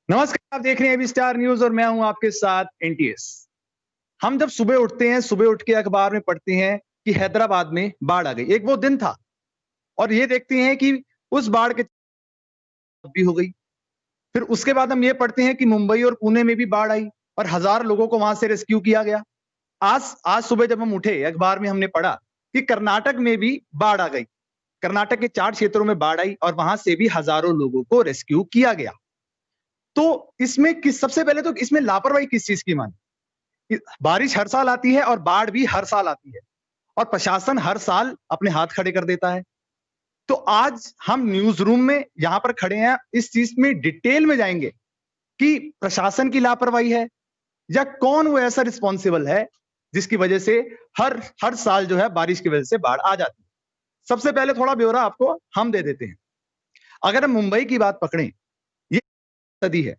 नमस्कार, आप देख रहे हैं एबी स्टार न्यूज और मैं हूं आपके साथ एनटीएस। हम जब सुबह उठते हैं, सुबह उठ के अखबार में पढ़ते हैं कि हैदराबाद में बाढ़ आ गई। एक वो दिन था और ये देखते हैं कि उस बाढ़ के भी हो गई। फिर उसके बाद हम ये पढ़ते हैं कि मुंबई और पुणे में भी बाढ़ आई और हजार लोगों को वहां से रेस्क्यू किया गया। आज आज सुबह जब हम उठे, अखबार में हमने पढ़ा कि कर्नाटक में भी बाढ़ आ गई। कर्नाटक के 4 क्षेत्रों में बाढ़ आई और वहां से भी हजारों लोगों को रेस्क्यू किया गया। तो इसमें किस सबसे पहले तो इसमें लापरवाही किस चीज की मानी? बारिश हर साल आती है और बाढ़ भी हर साल आती है और प्रशासन हर साल अपने हाथ खड़े कर देता है। तो आज हम न्यूज रूम में यहां पर खड़े हैं, इस चीज में डिटेल में जाएंगे कि प्रशासन की लापरवाही है या कौन वो ऐसा रिस्पॉन्सिबल है जिसकी वजह से हर हर साल जो है बारिश की वजह से बाढ़ आ जाती है। सबसे पहले थोड़ा ब्यौरा आपको हम दे देते हैं। अगर हम मुंबई की बात पकड़ें, ये सदी है।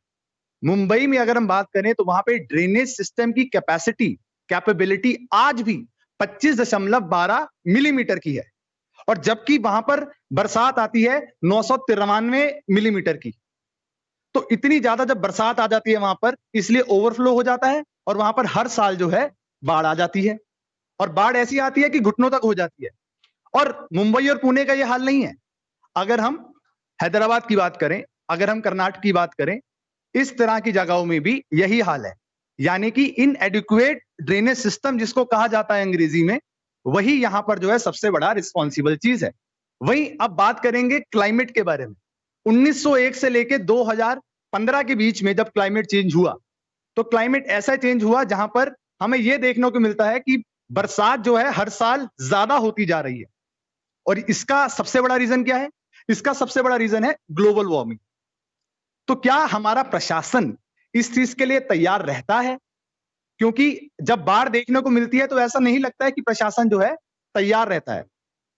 मुंबई में अगर हम बात करें तो वहां पे ड्रेनेज सिस्टम की कैपेबिलिटी आज भी 25.12 मिलीमीटर की है और जबकि वहां पर बरसात आती है 993 मिलीमीटर की। तो इतनी ज्यादा जब बरसात आ जाती है वहां पर, इसलिए ओवरफ्लो हो जाता है और वहां पर हर साल जो है बाढ़ आ जाती है और बाढ़ ऐसी आती है कि घुटनों तक हो जाती है। और मुंबई और पुणे का यह हाल नहीं है। अगर हम हैदराबाद की बात करें, अगर हम कर्नाटक की बात करें, इस तरह की जगहों में भी यही हाल है। यानी कि इनएडिक्वेट ड्रेनेज सिस्टम जिसको कहा जाता है अंग्रेजी में, वही यहां पर जो है सबसे बड़ा रिस्पॉन्सिबल चीज है। वहीं अब बात करेंगे क्लाइमेट के बारे में। 1901 से लेके 2015 के बीच में जब क्लाइमेट चेंज हुआ, तो क्लाइमेट ऐसा चेंज हुआ जहां पर हमें यह देखने को मिलता है कि बरसात जो है हर साल ज्यादा होती जा रही है। और इसका सबसे बड़ा रीजन क्या है? इसका सबसे बड़ा रीजन है ग्लोबल वार्मिंग। तो क्या हमारा प्रशासन इस चीज के लिए तैयार रहता है? क्योंकि जब बाढ़ देखने को मिलती है तो ऐसा नहीं लगता है कि प्रशासन जो है तैयार रहता है।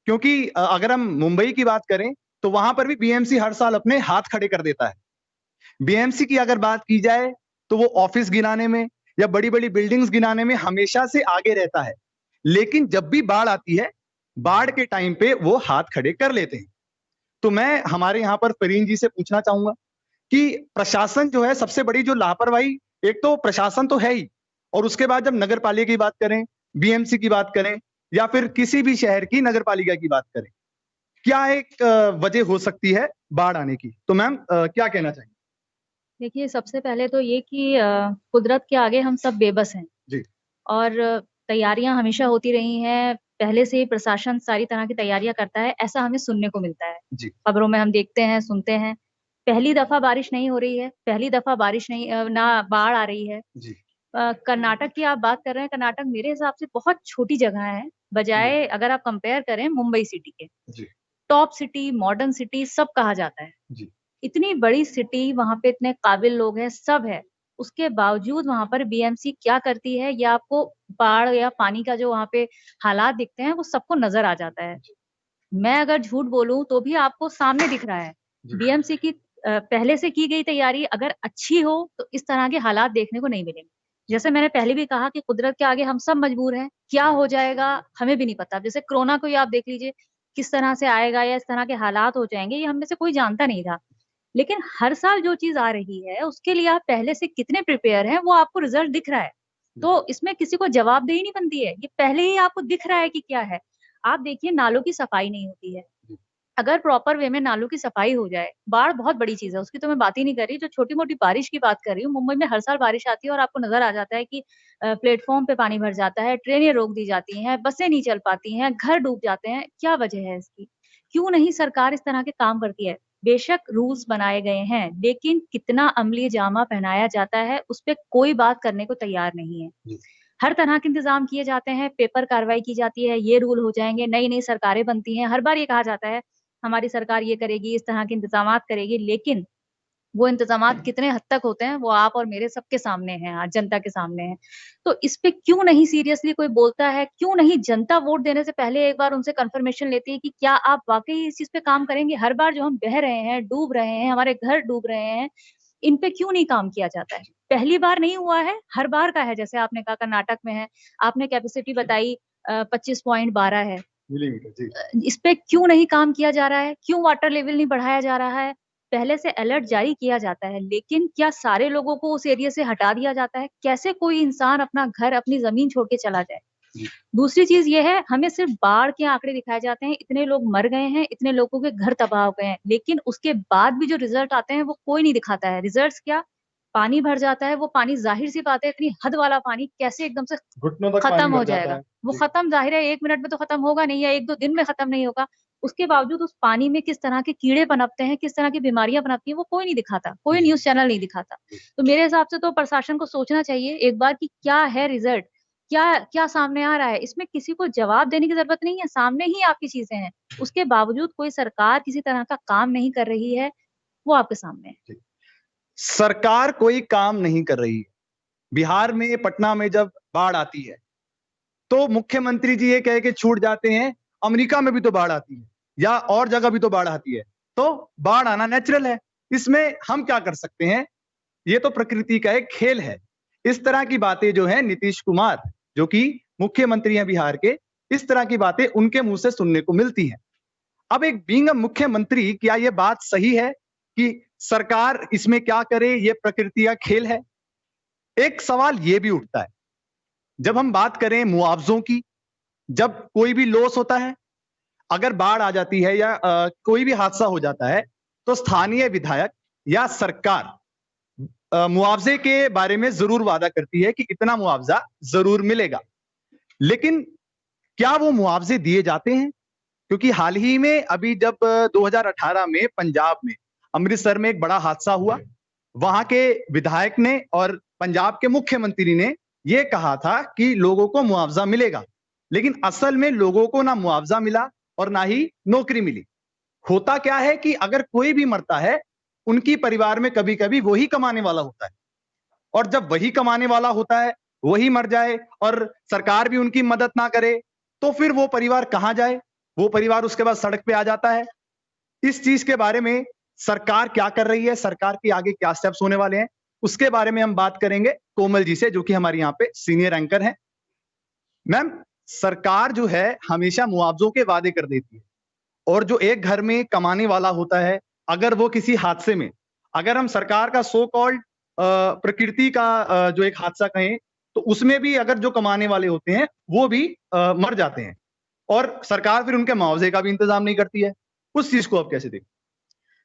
क्योंकि अगर हम मुंबई की बात करें तो वहां पर भी बीएमसी हर साल अपने हाथ खड़े कर देता है। बीएमसी की अगर बात की जाए तो वो ऑफिस गिनाने में या बड़ी बड़ी बिल्डिंग्स गिनाने में हमेशा से आगे रहता है। लेकिन जब भी बाढ़ आती है, बाढ़ के टाइम पे वो हाथ खड़े कर लेते हैं। तो मैं हमारे यहाँ पर फरीन जी से पूछना चाहूंगा कि प्रशासन जो है सबसे बड़ी जो लापरवाही, एक तो प्रशासन तो है ही, और उसके बाद जब नगर पालिका की बात करें, बीएमसी की बात करें या फिर किसी भी शहर की नगर पालिका की बात करें, क्या एक वजह हो सकती है बाढ़ आने की? तो मैम क्या कहना चाहिए? देखिए, सबसे पहले तो ये कि कुदरत के आगे हम सब बेबस हैं। जी। और तैयारियां हमेशा होती रही हैं। पहले से ही प्रशासन सारी तरह की तैयारियां करता है, ऐसा हमें सुनने को मिलता है। जी। खबरों में हम देखते हैं, सुनते हैं। पहली दफा बारिश नहीं हो रही है, पहली दफा बारिश नहीं ना बाढ़ आ रही है। जी। कर्नाटक की आप बात कर रहे हैं। कर्नाटक मेरे हिसाब से बहुत छोटी जगह है, जी। बजाय अगर आप कंपेयर करें मुंबई सिटी के। जी। टॉप सिटी, मॉडर्न सिटी सब कहा जाता है। जी। इतनी बड़ी सिटी, वहां पे इतने काबिल लोग हैं, सब है। उसके बावजूद वहां पर बीएमसी क्या करती है, या आपको बाढ़ या पानी का जो वहां पे हालात दिखते हैं वो सबको नजर आ जाता है। मैं अगर झूठ बोलूं तो भी आपको सामने दिख रहा है। जी। बीएमसी की पहले से की गई तैयारी अगर अच्छी हो तो इस तरह के हालात देखने को नहीं मिलेंगे। जैसे मैंने पहले भी कहा कि कुदरत के आगे हम सब मजबूर हैं, क्या हो जाएगा हमें भी नहीं पता। जैसे कोरोना को ही आप देख लीजिए, किस तरह से आएगा या इस तरह के हालात हो जाएंगे, ये हम में से कोई जानता नहीं था। लेकिन हर साल जो चीज आ रही है उसके लिए आप पहले से कितने प्रिपेयर हैं वो आपको रिजल्ट दिख रहा है। तो इसमें किसी को जवाबदेही नहीं बनती है, ये पहले ही आपको दिख रहा है कि क्या है। आप देखिए, नालों की सफाई नहीं होती है। अगर प्रॉपर वे में नालों की सफाई हो जाए, बाढ़ बहुत बड़ी चीज है, उसकी तो मैं बात ही नहीं कर रही, जो छोटी मोटी बारिश की बात कर रही हूँ। मुंबई में हर साल बारिश आती है और आपको नजर आ जाता है कि प्लेटफॉर्म पे पानी भर जाता है, ट्रेनें रोक दी जाती हैं, बसें नहीं चल पाती हैं, घर डूब जाते हैं। क्या वजह है इसकी? क्यों नहीं सरकार इस तरह के काम करती है? बेशक रूल्स बनाए गए हैं, लेकिन कितना अमली जामा पहनाया जाता है उस पर कोई बात करने को तैयार नहीं है। हर तरह के इंतजाम किए जाते हैं, पेपर कार्रवाई की जाती है, ये रूल हो जाएंगे, नई नई सरकारें बनती हैं, हर बार ये कहा जाता है हमारी सरकार ये करेगी, इस तरह के इंतजामात करेगी। लेकिन वो इंतजामात कितने हद तक होते हैं वो आप और मेरे सबके सामने हैं, आज जनता के सामने है। तो इस पे क्यों नहीं सीरियसली कोई बोलता है? क्यों नहीं जनता वोट देने से पहले एक बार उनसे कंफर्मेशन लेती है कि क्या आप वाकई इस चीज पे काम करेंगे? हर बार जो हम बह रहे हैं, डूब रहे हैं, हमारे घर डूब रहे हैं, इन पे क्यों नहीं काम किया जाता है? पहली बार नहीं हुआ है, हर बार का है। जैसे आपने कहा कर्नाटक में है, आपने कैपेसिटी बताई 25.12 है। मिलीमीटर। जी। इस पे क्यों नहीं काम किया जा रहा है? क्यों वाटर लेवल नहीं बढ़ाया जा रहा है? पहले से अलर्ट जारी किया जाता है, लेकिन क्या सारे लोगों को उस एरिया से हटा दिया जाता है? कैसे कोई इंसान अपना घर, अपनी जमीन छोड़ के चला जाए? दूसरी चीज ये है, हमें सिर्फ बाढ़ के आंकड़े दिखाए जाते हैं, इतने लोग मर गए हैं, इतने लोगों के घर तबाह हो गए हैं, लेकिन उसके बाद भी जो रिजल्ट आते हैं वो कोई नहीं दिखाता है। रिजल्ट्स क्या? पानी भर जाता है, वो पानी जाहिर सी बात है, इतनी हद वाला पानी कैसे एकदम से घुटनों तक पानी खत्म हो भर जाता जाएगा? है। वो जी। खत्म जाहिर है 1 मिनट में तो खत्म होगा नहीं, या 1-2 दिन में खत्म नहीं होगा। उसके बावजूद उस पानी में किस तरह के कीड़े पनपते हैं, किस तरह की बीमारियां पनपती हैं, वो कोई नहीं दिखाता, कोई जी। न्यूज़ चैनल नहीं दिखाता। तो मेरे हिसाब से तो प्रशासन को सोचना चाहिए एक बार कि क्या है रिजल्ट, क्या क्या सामने आ रहा है? इसमें किसी को जवाब देने की ज़रूरत नहीं है, सामने ही आपकी चीज़ें हैं। उसके बावजूद कोई सरकार किसी तरह का काम नहीं कर रही है, वो आपके सामने है। सरकार कोई काम नहीं कर रही है। बिहार में, पटना में जब बाढ़ आती है, तो मुख्यमंत्री जी ये कह के छूट जाते हैं, अमेरिका में भी तो बाढ़ आती है या और जगह भी तो बाढ़ आती है, तो बाढ़ आना नेचुरल है। इसमें हम क्या कर सकते हैं? ये तो प्रकृति का एक खेल है। इस तरह की बातें जो है नीतीश कुमार, जो कि मुख्यमंत्री हैं बिहार के, इस तरह की बातें उनके मुंह से सुनने को मिलती हैं। अब एक बीइंग अ मुख्यमंत्री, क्या ये बात सही है कि सरकार इसमें क्या करे, ये प्रकृति का खेल है? एक सवाल ये भी उठता है, जब हम बात करें मुआवजों की, जब कोई भी लॉस होता है, अगर बाढ़ आ जाती है या कोई भी हादसा हो जाता है, तो स्थानीय विधायक या सरकार मुआवजे के बारे में जरूर वादा करती है कि इतना मुआवजा जरूर मिलेगा। लेकिन क्या वो मुआवजे दिए जाते हैं? क्योंकि हाल ही में अभी जब 2018 में पंजाब में अमृतसर में एक बड़ा हादसा हुआ, वहां के विधायक ने और पंजाब के मुख्यमंत्री ने यह कहा था कि लोगों को मुआवजा मिलेगा, लेकिन असल में लोगों को ना मुआवजा मिला और ना ही नौकरी मिली। होता क्या है कि अगर कोई भी मरता है, उनकी परिवार में कभी कभी वही कमाने वाला होता है, और जब वही कमाने वाला होता है, वही मर जाए और सरकार भी उनकी मदद ना करे, तो फिर वो परिवार कहां जाए? वो परिवार उसके बाद सड़क पे आ जाता है। इस चीज के बारे में सरकार क्या कर रही है, सरकार के आगे क्या स्टेप्स होने वाले हैं, उसके बारे में हम बात करेंगे कोमल जी से, जो कि हमारे यहाँ पे सीनियर एंकर हैं। मैम, सरकार जो है हमेशा मुआवजों के वादे कर देती है, और जो एक घर में कमाने वाला होता है, अगर वो किसी हादसे में, अगर हम सरकार का सो कॉल्ड प्रकृति का जो एक हादसा कहें, तो उसमें भी अगर जो कमाने वाले होते हैं वो भी मर जाते हैं, और सरकार फिर उनके मुआवजे का भी इंतजाम नहीं करती है। उस चीज को आप कैसे देखते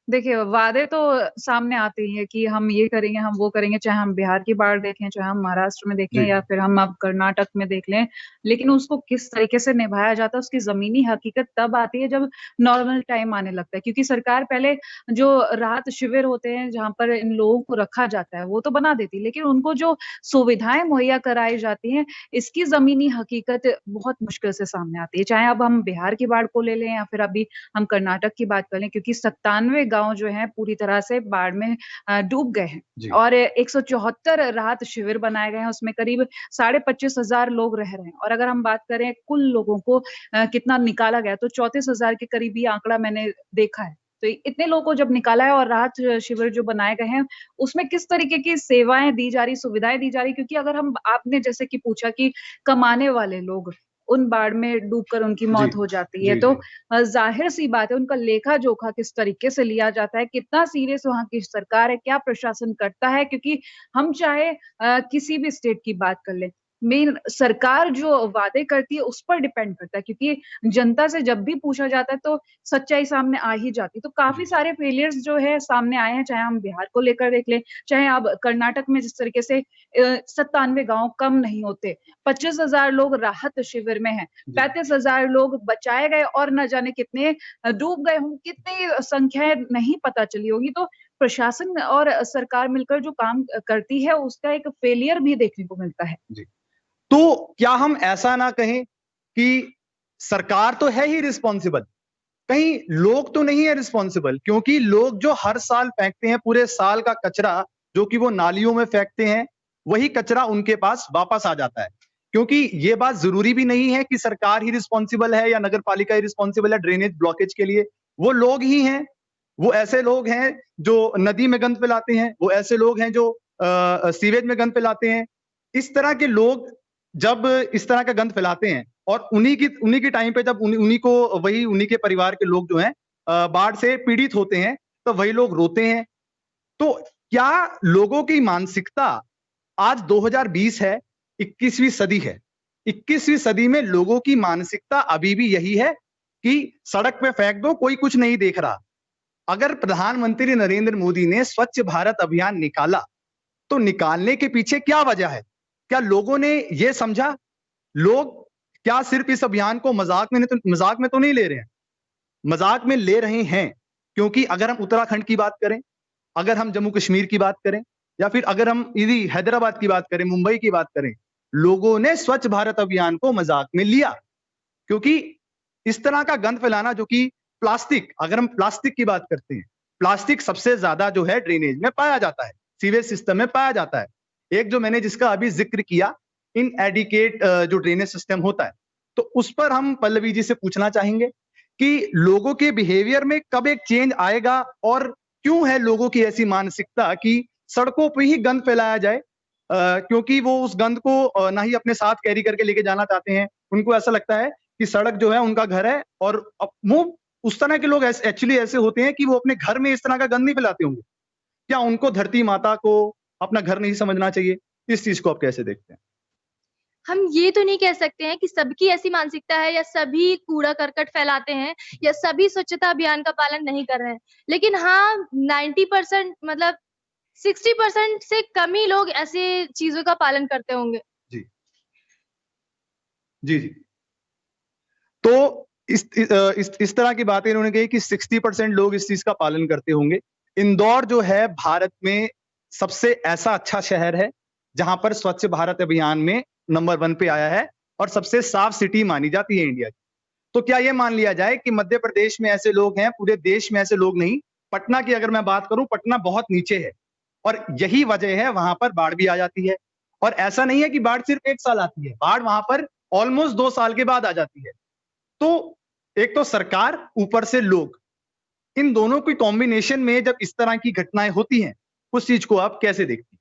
देखिए, वादे तो सामने आते ही हैं कि हम ये करेंगे, हम वो करेंगे, चाहे हम बिहार की बाढ़ देखें, चाहे हम महाराष्ट्र में देखें जी। या फिर हम अब कर्नाटक में देख लें। लेकिन उसको किस तरीके से निभाया जाता है, उसकी ज़मीनी हकीकत तब आती है जब नॉर्मल टाइम आने लगता है। क्योंकि सरकार पहले जो राहत शिविर होते हैं, जहाँ पर इन लोगों को रखा जाता है, वो तो बना देती है, लेकिन उनको जो सुविधाएँ मुहैया कराई जाती हैं, इसकी ज़मीनी हकीकत बहुत मुश्किल से सामने आती है। चाहे अब हम बिहार की बाढ़ को ले लें या फिर अभी हम कर्नाटक की बात कर लें, क्योंकि 97 गाँव जो हैं पूरी तरह से बाढ़ में डूब गए हैं और 174 राहत शिविर बनाए गए हैं, उसमें करीब 25,500 लोग रह रहे हैं। और अगर हम बात करें कुल लोगों को कितना निकाला गया, तो 34,000 के करीब ये आंकड़ा मैंने देखा है। तो इतने लोगों को जब निकाला है और राहत शिविर जो बनाए गए हैं, उसमें किस तरीके की सेवाएँ दी जा रही, सुविधाएँ दी जा रही, क्योंकि अगर हम आपने जैसे कि पूछा कि कमाने वाले लोग उन बाढ़ में डूबकर उनकी मौत हो जाती है, तो ज़ाहिर-सी बात है उनका लेखा-जोखा किस तरीके से लिया जाता है, कितना सीरियस वहाँ की सरकार है, क्या प्रशासन करता है, क्योंकि हम चाहे किसी भी स्टेट की बात कर लें, मेन सरकार जो वादे करती है उस पर डिपेंड करता है, क्योंकि जनता से जब भी पूछा जाता है तो सच्चाई सामने आ ही जाती है। तो काफ़ी सारे फेलियर्स जो है सामने आए हैं, चाहे हम बिहार को लेकर देख लें, चाहे अब कर्नाटक में जिस तरीके से 97 गाँव कम नहीं होते, 25,000 लोग राहत शिविर में हैं, 35,000 लोग बचाए गए और न जाने कितने डूब गए हों, कितनी संख्याएँ नहीं पता चली होगी। तो प्रशासन और सरकार मिलकर जो काम करती है, उसका एक फेलियर भी देखने को मिलता है। जी। तो क्या हम ऐसा ना कहें कि सरकार तो है ही रिस्पॉन्सिबल, कहीं लोग तो नहीं है रिस्पॉन्सिबल? क्योंकि लोग जो हर साल फेंकते हैं पूरे साल का कचरा, जो कि वो नालियों में फेंकते हैं, वही कचरा उनके पास वापस आ जाता है। क्योंकि ये बात जरूरी भी नहीं है कि सरकार ही रिस्पॉन्सिबल है या नगर पालिका ही रिस्पॉन्सिबल है ड्रेनेज ब्लॉकेज के लिए। वो लोग ही हैं, वो ऐसे लोग हैं जो नदी में गंद फैलाते हैं, वो ऐसे लोग हैं जो सीवेज में गंद फैलाते हैं। इस तरह के लोग जब इस तरह का गंद फैलाते हैं, और उन्हीं की टाइम पे जब उन्हीं को, वही उन्हीं के परिवार के लोग जो हैं बाढ़ से पीड़ित होते हैं, तो वही लोग रोते हैं। तो क्या लोगों की मानसिकता, आज 2020 है, 21वीं सदी है, 21वीं सदी में लोगों की मानसिकता अभी भी यही है कि सड़क पे फेंक दो, कोई कुछ नहीं देख रहा। अगर प्रधानमंत्री नरेंद्र मोदी ने स्वच्छ भारत अभियान निकाला तो निकालने के पीछे क्या वजह है? क्या लोगों ने यह समझा? लोग क्या सिर्फ इस अभियान को मजाक में तो नहीं ले रहे हैं? मजाक में ले रहे हैं, क्योंकि अगर हम उत्तराखंड की बात करें, अगर हम जम्मू कश्मीर की बात करें, या फिर अगर हम यदि हैदराबाद की बात करें, मुंबई की बात करें, लोगों ने स्वच्छ भारत अभियान को मजाक में लिया। क्योंकि इस तरह का गंद फैलाना, जो कि प्लास्टिक, अगर हम प्लास्टिक की बात करते हैं, प्लास्टिक सबसे ज्यादा जो है ड्रेनेज में पाया जाता है, सीवेज सिस्टम में पाया जाता है। एक जो मैंने जिसका अभी जिक्र किया, इनएडिकेट जो ड्रेनेज सिस्टम होता है, तो उस पर हम पल्लवी जी से पूछना चाहेंगे कि लोगों के बिहेवियर में कब एक चेंज आएगा, और क्यों है लोगों की ऐसी मानसिकता कि सड़कों पर ही गंद फैलाया जाए, क्योंकि वो उस गंद को ना ही अपने साथ कैरी करके लेके जाना चाहते हैं। उनको ऐसा लगता है कि सड़क जो है उनका घर है, और वो उस तरह के लोग एक्चुअली ऐसे होते हैं कि वो अपने घर में इस तरह का गंद नहीं फैलाते होंगे। क्या उनको धरती माता को अपना घर नहीं समझना चाहिए? इस चीज को आप कैसे देखते हैं? हम ये तो नहीं कह सकते हैं कि सबकी ऐसी मानसिकता है, या सभी कूड़ा करकट फैलाते हैं, या सभी स्वच्छता अभियान का पालन नहीं कर रहे हैं। लेकिन हाँ, 90% मतलब 60% से कम ही लोग ऐसी चीजों का पालन करते होंगे। जी जी जी। तो इस तरह की बातें इन्होंने कही कि 60% लोग इस चीज का पालन करते होंगे। इंदौर जो है भारत में सबसे ऐसा अच्छा शहर है जहां पर स्वच्छ भारत अभियान में नंबर 1 पे आया है, और सबसे साफ सिटी मानी जाती है इंडिया की। तो क्या यह मान लिया जाए कि मध्य प्रदेश में ऐसे लोग हैं, पूरे देश में ऐसे लोग नहीं? पटना की अगर मैं बात करूं, पटना बहुत नीचे है, और यही वजह है वहां पर बाढ़ भी आ जाती है। और ऐसा नहीं है कि बाढ़ सिर्फ 1 साल आती है, बाढ़ वहां पर ऑलमोस्ट 2 साल के बाद आ जाती है। तो एक तो सरकार, ऊपर से लोग, इन दोनों की कॉम्बिनेशन में जब इस तरह की घटनाएं होती हैं, उस चीज को आप कैसे देखती हैं?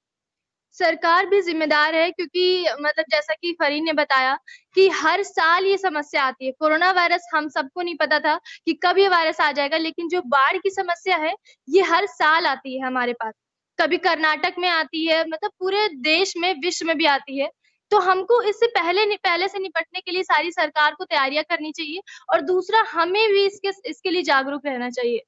सरकार भी जिम्मेदार है, क्योंकि मतलब जैसा कि फरीन ने बताया कि हर साल ये समस्या आती है। कोरोना वायरस हम सबको नहीं पता था कि कब ये वायरस आ जाएगा, लेकिन जो बाढ़ की समस्या है ये हर साल आती है हमारे पास। कभी कर्नाटक में आती है, मतलब पूरे देश में, विश्व में भी आती है। तो हमको इससे पहले से निपटने के लिए सारी सरकार को तैयारियां करनी चाहिए, और दूसरा हमें भी इसके लिए जागरूक रहना चाहिए।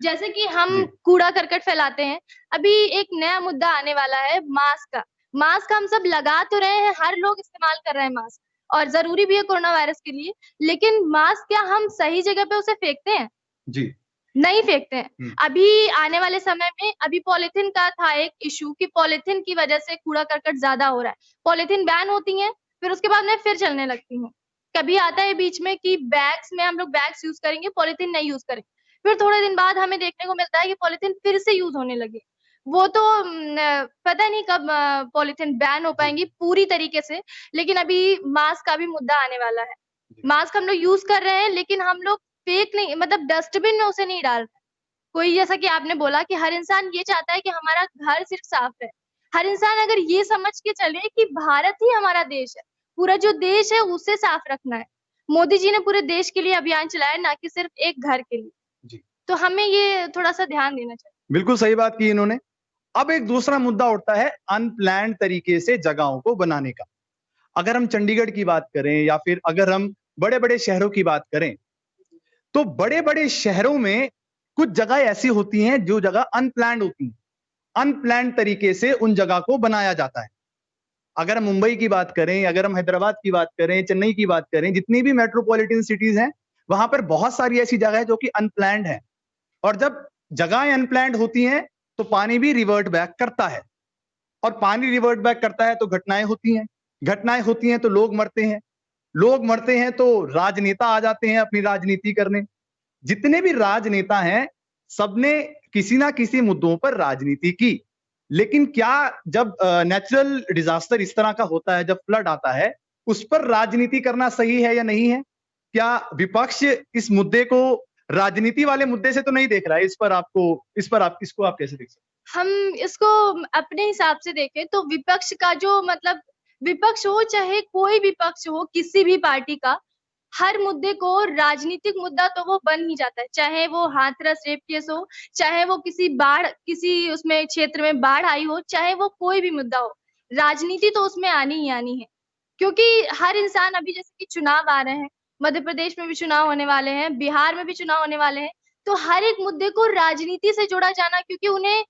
जैसे कि हम कूड़ा करकट फैलाते हैं, अभी एक नया मुद्दा आने वाला है मास्क का। मास्क हम सब लगा तो रहे हैं, हर लोग इस्तेमाल कर रहे हैं मास्क, और जरूरी भी है कोरोना वायरस के लिए। लेकिन मास्क क्या हम सही जगह पे उसे फेंकते हैं? जी नहीं फेंकते हैं। अभी आने वाले समय में, अभी पॉलीथीन का था एक इशू कि पॉलीथीन की वजह से कूड़ा करकट ज्यादा हो रहा है। पॉलीथीन बैन होती है, फिर उसके बाद में फिर चलने लगती है। कभी आता है बीच में कि बैग्स में हम लोग बैग्स यूज करेंगे, पॉलीथीन नहीं यूज करेंगे, फिर थोड़े दिन बाद हमें देखने को मिलता है कि पॉलीथीन फिर से यूज होने लगी। वो तो पता नहीं कब पॉलीथीन बैन हो पाएंगी पूरी तरीके से। लेकिन अभी मास्क का भी मुद्दा आने वाला है। मास्क हम लोग यूज कर रहे हैं, लेकिन हम लोग फेक नहीं, मतलब डस्टबिन में उसे नहीं डाल रहे। कोई, जैसा कि आपने बोला कि हर इंसान ये चाहता है कि हमारा घर सिर्फ साफ रहे। हर इंसान अगर ये समझ के चले कि भारत ही हमारा देश है, पूरा जो देश है उसे साफ रखना है। मोदी जी ने पूरे देश के लिए अभियान चलाया, ना कि सिर्फ एक घर के लिए। जी, तो हमें ये थोड़ा सा ध्यान देना चाहिए। बिल्कुल सही बात की इन्होंने। अब एक दूसरा मुद्दा उठता है अनप्लान्ड तरीके से जगहों को बनाने का। अगर हम चंडीगढ़ की बात करें, या फिर अगर हम बड़े बड़े शहरों की बात करें, तो बड़े बड़े शहरों में कुछ जगह ऐसी होती हैं जो जगह अनप्लान्ड होती हैं। अनप्लान्ड तरीके से उन जगह को बनाया जाता है। अगर हम मुंबई की बात करें, अगर हम हैदराबाद की बात करें, चेन्नई की बात करें, जितनी भी मेट्रोपॉलिटन सिटीज हैं, वहां पर बहुत सारी ऐसी जगह है जो कि अनप्लान्ड है। और जब जगहें अनप्लान्ड होती हैं तो पानी भी रिवर्ट बैक करता है, और पानी रिवर्ट बैक करता है तो घटनाएं होती हैं। घटनाएं होती हैं तो लोग मरते हैं। लोग मरते हैं तो राजनेता आ जाते हैं अपनी राजनीति करने। जितने भी राजनेता हैं, सबने किसी ना किसी मुद्दों पर राजनीति की। लेकिन क्या जब नेचुरल डिजास्टर इस तरह का होता है, जब फ्लड आता है, उस पर राजनीति करना सही है या नहीं है? क्या विपक्ष इस मुद्दे को राजनीति वाले मुद्दे से तो नहीं देख रहा है? इसको आप कैसे देख सकते हैं? हम इसको अपने हिसाब से देखें तो विपक्ष का जो, मतलब विपक्ष हो चाहे कोई भी पक्ष हो किसी भी पार्टी का, हर मुद्दे को राजनीतिक मुद्दा तो वो बन ही जाता है, चाहे वो हाथरस रेप केस हो, चाहे वो किसी उसमें क्षेत्र में बाढ़ आई हो, चाहे वो कोई भी मुद्दा हो, राजनीति तो उसमें आनी ही आनी है। क्योंकि हर इंसान, अभी जैसे कि चुनाव आ रहे हैं, मध्य प्रदेश में भी चुनाव होने वाले हैं, बिहार में भी चुनाव होने वाले हैं, तो हर एक मुद्दे को राजनीति से जोड़ा जाना, क्योंकि उन्हें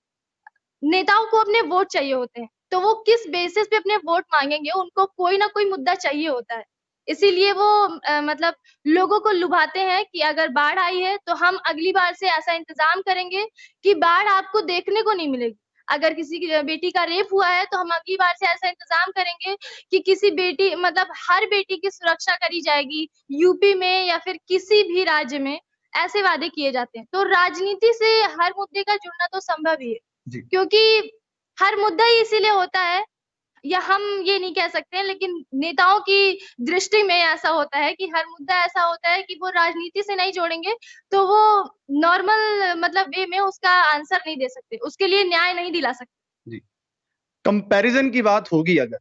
नेताओं को अपने वोट चाहिए होते हैं, तो वो किस बेसिस पे अपने वोट मांगेंगे, उनको कोई ना कोई मुद्दा चाहिए होता है। इसीलिए वो मतलब लोगों को लुभाते हैं कि अगर बाढ़ आई है तो हम अगली बार से ऐसा इंतजाम करेंगे कि बाढ़ आपको देखने को नहीं मिलेगी। अगर किसी की बेटी का रेप हुआ है तो हम अगली बार से ऐसा इंतजाम करेंगे कि किसी बेटी, मतलब हर बेटी की सुरक्षा करी जाएगी, यूपी में या फिर किसी भी राज्य में ऐसे वादे किए जाते हैं। तो राजनीति से हर मुद्दे का जुड़ना तो संभव ही है, जी। क्योंकि हर मुद्दा ही इसीलिए होता है, या हम ये नहीं कह सकते हैं, लेकिन नेताओं की दृष्टि में ऐसा होता है कि हर मुद्दा ऐसा होता है कि वो राजनीति से नहीं जोड़ेंगे तो वो नॉर्मल मतलब वे में उसका आंसर नहीं दे सकते, उसके लिए न्याय नहीं दिला सकते। जी। कंपैरिजन की बात होगी, अगर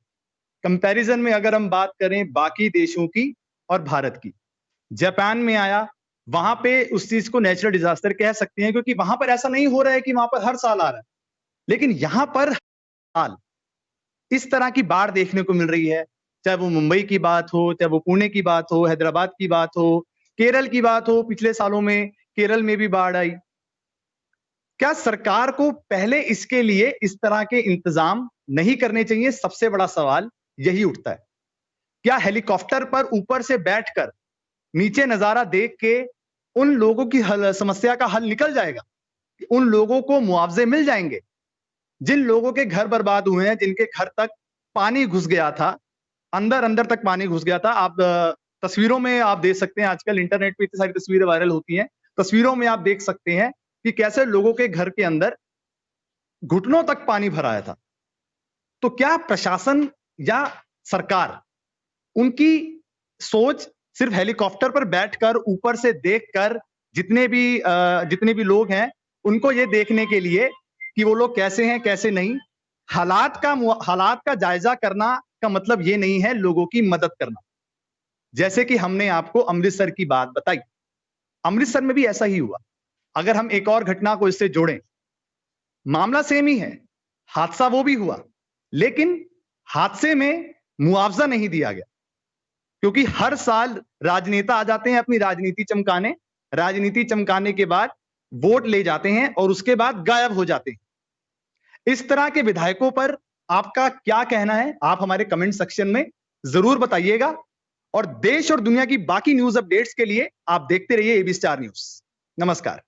कंपैरिजन में अगर हम बात करें बाकी देशों की और भारत की, जापान में आया, वहां पे उस चीज को नेचुरल डिजास्टर कह सकते हैं, क्योंकि वहां पर ऐसा नहीं हो रहा है कि वहां पर हर साल आ रहा है, लेकिन यहां पर हाल इस तरह की बाढ़ देखने को मिल रही है। चाहे वो मुंबई की बात हो, चाहे वो पुणे की बात हो, हैदराबाद की बात हो, केरल की बात हो, पिछले सालों में केरल में भी बाढ़ आई। क्या सरकार को पहले इसके लिए इस तरह के इंतजाम नहीं करने चाहिए? सबसे बड़ा सवाल यही उठता है। क्या हेलीकॉप्टर पर ऊपर से बैठकर नीचे नजारा देख के उन लोगों की समस्या का हल निकल जाएगा? उन लोगों को मुआवजे मिल जाएंगे जिन लोगों के घर बर्बाद हुए हैं, जिनके घर तक पानी घुस गया था, अंदर अंदर तक पानी घुस गया था? आप तस्वीरों में आप देख सकते हैं, आजकल इंटरनेट पे इतनी सारी तस्वीरें वायरल होती हैं, तस्वीरों में आप देख सकते हैं कि कैसे लोगों के घर के अंदर घुटनों तक पानी भरा आया था। तो क्या प्रशासन या सरकार, उनकी सोच सिर्फ हेलीकॉप्टर पर बैठकर ऊपर से देखकर जितने भी लोग हैं उनको ये देखने के लिए कि वो लोग कैसे हैं कैसे नहीं, हालात का जायजा करना का मतलब ये नहीं है लोगों की मदद करना। जैसे कि हमने आपको अमृतसर की बात बताई, अमृतसर में भी ऐसा ही हुआ। अगर हम एक और घटना को इससे जोड़ें, मामला सेम ही है, हादसा वो भी हुआ, लेकिन हादसे में मुआवजा नहीं दिया गया, क्योंकि हर साल राजनेता आ जाते हैं अपनी राजनीति चमकाने के बाद वोट ले जाते हैं और उसके बाद गायब हो जाते हैं। इस तरह के विधायकों पर आपका क्या कहना है? आप हमारे कमेंट सेक्शन में जरूर बताइएगा, और देश और दुनिया की बाकी न्यूज अपडेट्स के लिए आप देखते रहिए एबी स्टार न्यूज। नमस्कार।